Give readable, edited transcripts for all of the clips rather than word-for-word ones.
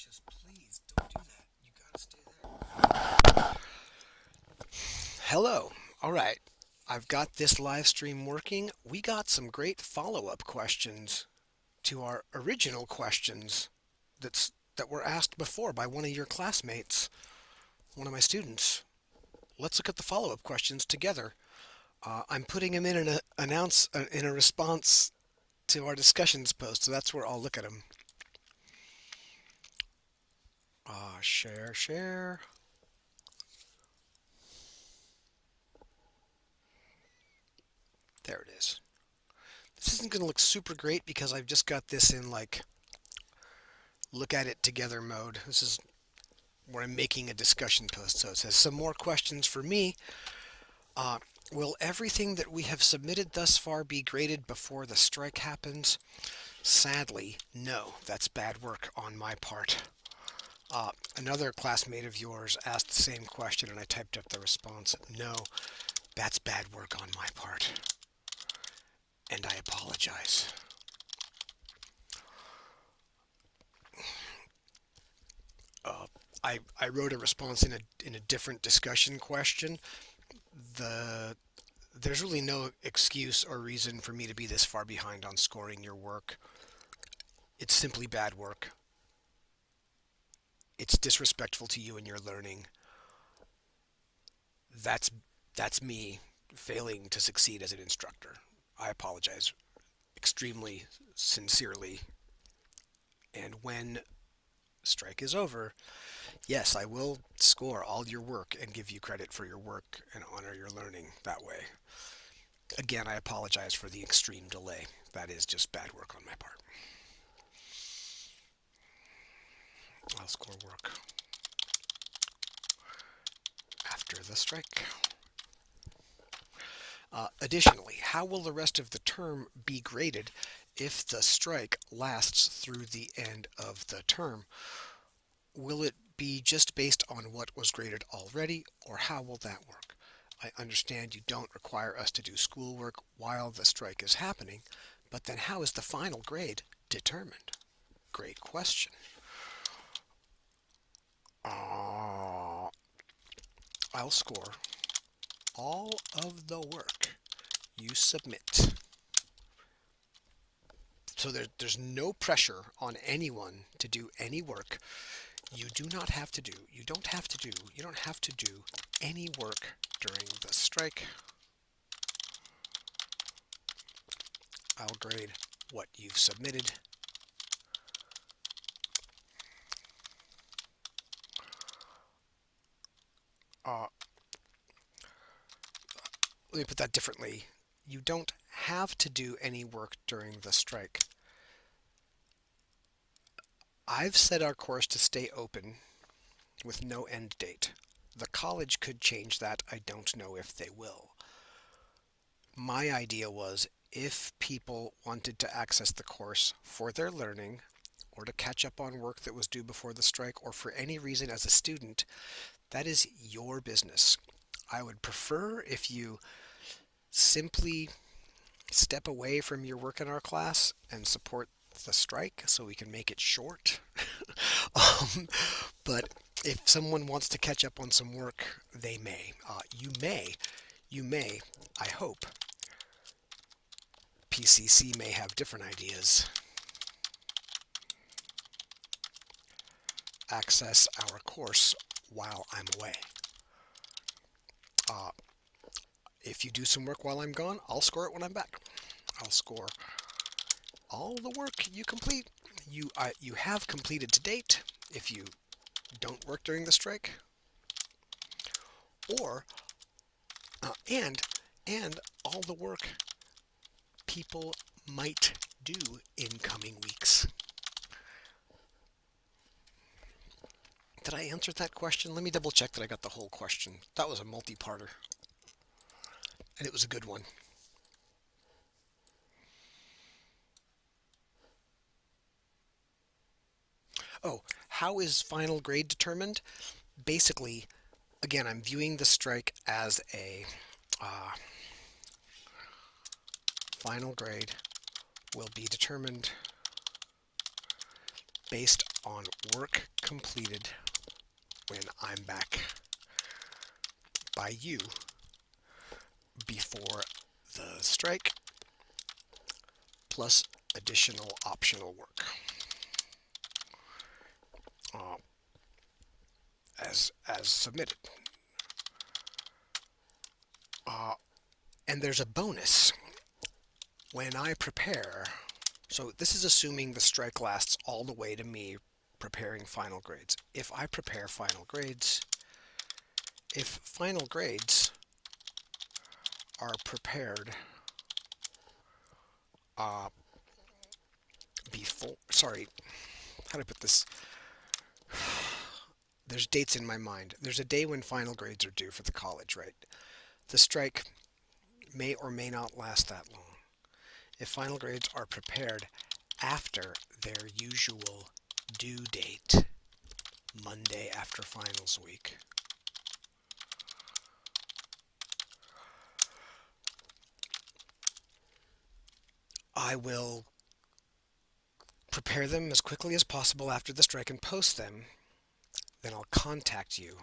gracious, please don't do that. You gotta stay there. Hello. All right. I've got this live stream working. We got some great follow-up questions to our original questions that were asked before by one of your classmates, one of my students. Let's look at the follow-up questions together. I'm putting them in in a response to our discussions post, so that's where I'll look at them. Share. There it is. This isn't going to look super great because I've just got this in like look at it together mode. This is where I'm making a discussion post. So it says some more questions for me. Uh, will everything that we have submitted thus far be graded before the strike happens? Sadly, no. That's bad work on my part. Another classmate of yours asked the same question and I typed up the response. No, that's bad work on my part. And I apologize. Uh, I wrote a response in a different discussion question. The there's really no excuse or reason for me to be this far behind on scoring your work. It's simply bad work. It's disrespectful to you and your learning. That's that's me failing to succeed as an instructor. I apologize extremely sincerely. And when strike is over, yes, I will score all your work and give you credit for your work and honor your learning that way. Again, I apologize for the extreme delay. That is just bad work on my part. I'll score work after the strike. Additionally, how will the rest of the term be graded if the strike lasts through the end of the term? Will it be just based on what was graded already, or how will that work? I understand you don't require us to do schoolwork while the strike is happening, but then how is the final grade determined? Great question. I'll score all of the work you submit. So there's no pressure on anyone to do any work. You don't have to do any work during the strike. I'll grade what you've submitted. Let me put that differently. You don't have to do any work during the strike. I've set our course to stay open with no end date. The college could change that. I don't know if they will. My idea was if people wanted to access the course for their learning or to catch up on work that was due before the strike or for any reason as a student, that is your business. I would prefer if you simply step away from your work in our class and support the strike so we can make it short. um, but if someone wants to catch up on some work, they may. You may, I hope. PCC may have different ideas. Access our course while I'm away. Uh, if you do some work while I'm gone, I'll score it when I'm back. I'll score all the work you complete. You have completed to date if you don't work during the strike, or and all the work people might do in coming weeks. Did I answer that question? Let me double check that I got the whole question. That was a multi-parter, and it was a good one. Oh, how is final grade determined? Basically, again, I'm viewing the strike as a final grade will be determined based on work completed when I'm back by you before the strike, plus additional optional work uh, as submitted. Uh, and there's a bonus when I prepare. So this is assuming the strike lasts all the way to me preparing final grades. If final grades are prepared uh, before, sorry, how do I put this? There's dates in my mind. There's a day when final grades are due for the college, right? The strike may or may not last that long. If final grades are prepared after their usual due date, Monday after finals week, I will prepare them as quickly as possible after the strike and post them. Then I'll contact you.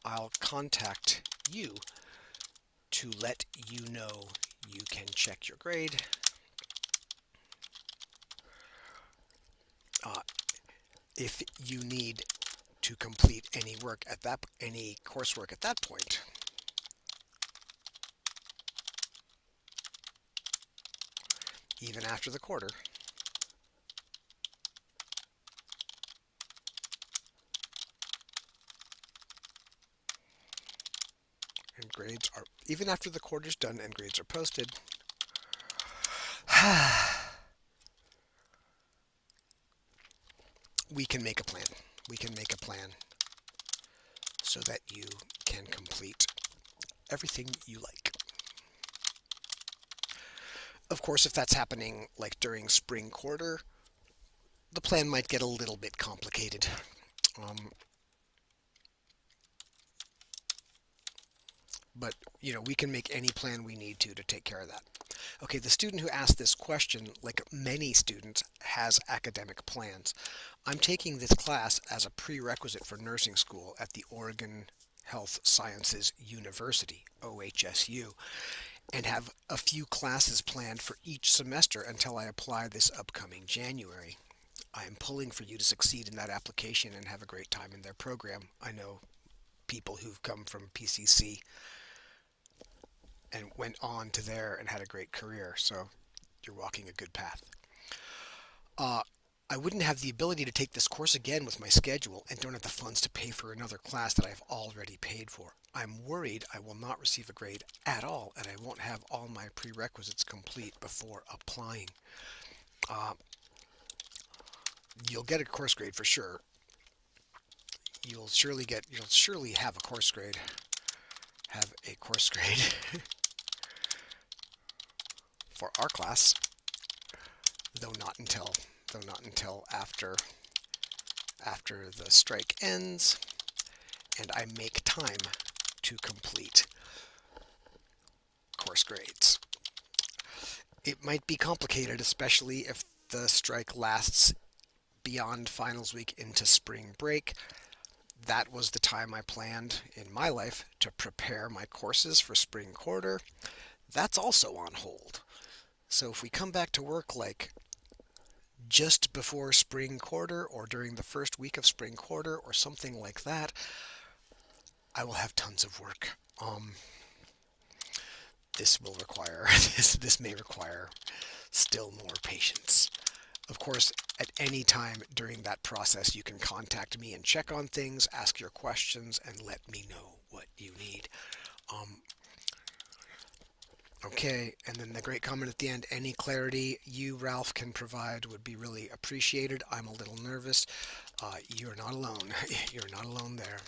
I'll contact you to let you know you can check your grade. Uh, if you need to complete any coursework at that point, even after the quarter, and grades are even after the quarter's done and grades are posted, we can make a plan. We can make a plan so that you can complete everything you like. Of course, if that's happening like during spring quarter, the plan might get a little bit complicated. Um, but we can make any plan we need to take care of that. Okay, the student who asked this question, like many students, has academic plans. I'm taking this class as a prerequisite for nursing school at the Oregon Health Sciences University, OHSU, and have a few classes planned for each semester until I apply this upcoming January. I am pulling for you to succeed in that application and have a great time in their program. I know people who've come from PCC and went on to there and had a great career, so you're walking a good path. I wouldn't have the ability to take this course again with my schedule and don't have the funds to pay for another class that I've already paid for. I'm worried I will not receive a grade at all and I won't have all my prerequisites complete before applying. You'll get a course grade for sure. You'll surely have a course grade. Have a course grade for our class, though not until after the strike ends and I make time to complete course grades. It might be complicated, especially if the strike lasts beyond finals week into spring break. That was the time I planned in my life to prepare my courses for spring quarter. That's also on hold. So if we come back to work like just before spring quarter or during the first week of spring quarter or something like that, I will have tons of work. This will require this may require still more patience. Of course, at any time during that process, you can contact me and check on things, ask your questions, and let me know what you need. Okay, and then the great comment at the end, any clarity you, Ralph, can provide would be really appreciated. I'm a little nervous. You're not alone. You're not alone there.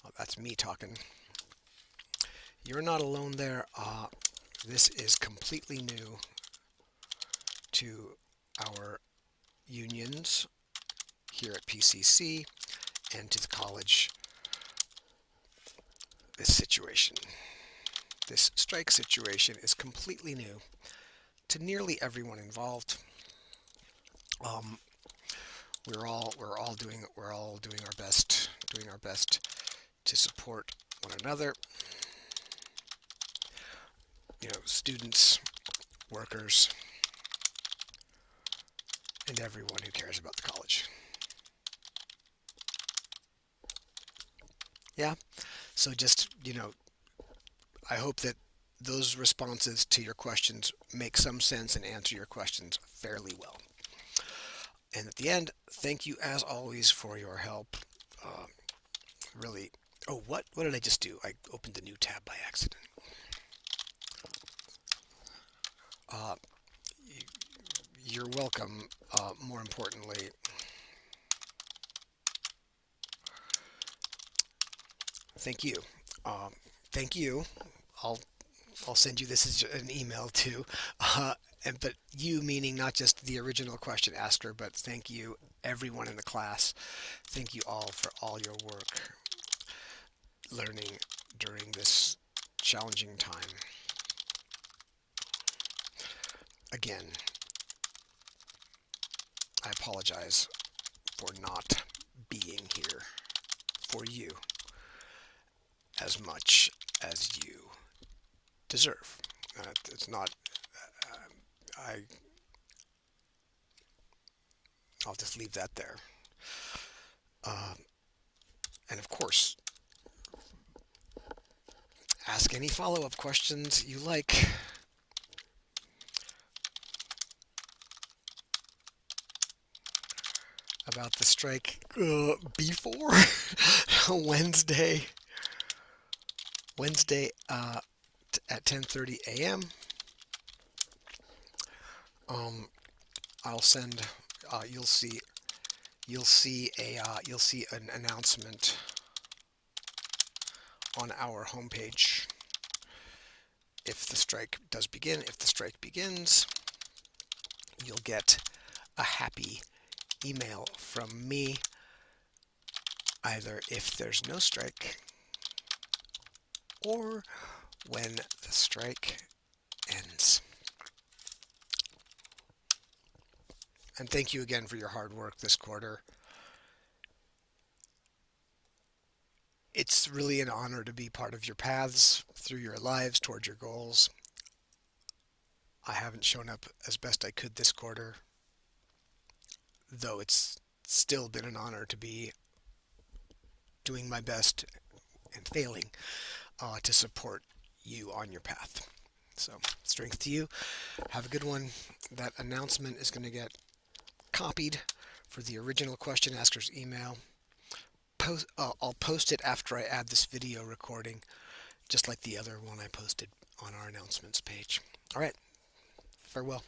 Oh, that's me talking. You're not alone there. This is completely new to our unions here at PCC and to the college. This strike situation is completely new to nearly everyone involved. We're all doing our best to support one another. Students, workers, and everyone who cares about the college. Yeah. So just, I hope that those responses to your questions make some sense and answer your questions fairly well. And at the end, thank you as always for your help. Uh, really. Oh, what did I just do? I opened a new tab by accident. Uh, you're welcome. More importantly, thank you. Um, thank you. I'll I'll send you this as an email too. But you meaning not just the original question asker, but thank you everyone in the class. Thank you all for all your work learning during this challenging time. Again, I apologize for not being here for you as much as you deserve. It's not. I. I'll just leave that there. Uh, and of course, ask any follow-up questions you like. About the strike before Wednesday. Wednesday at 10:30 a.m. I'll send. You'll see. You'll see an announcement on our homepage if the strike does begin. If the strike begins, you'll get a happy email from me either if there's no strike or when the strike ends. And thank you again for your hard work this quarter. It's really an honor to be part of your paths through your lives towards your goals. I haven't shown up as best I could this quarter, though it's still been an honor to be doing my best and failing to support you on your path. So, strength to you. Have a good one. That announcement is going to get copied for the original question asker's email. I'll post it after I add this video recording, just like the other one I posted on our announcements page. All right. Farewell.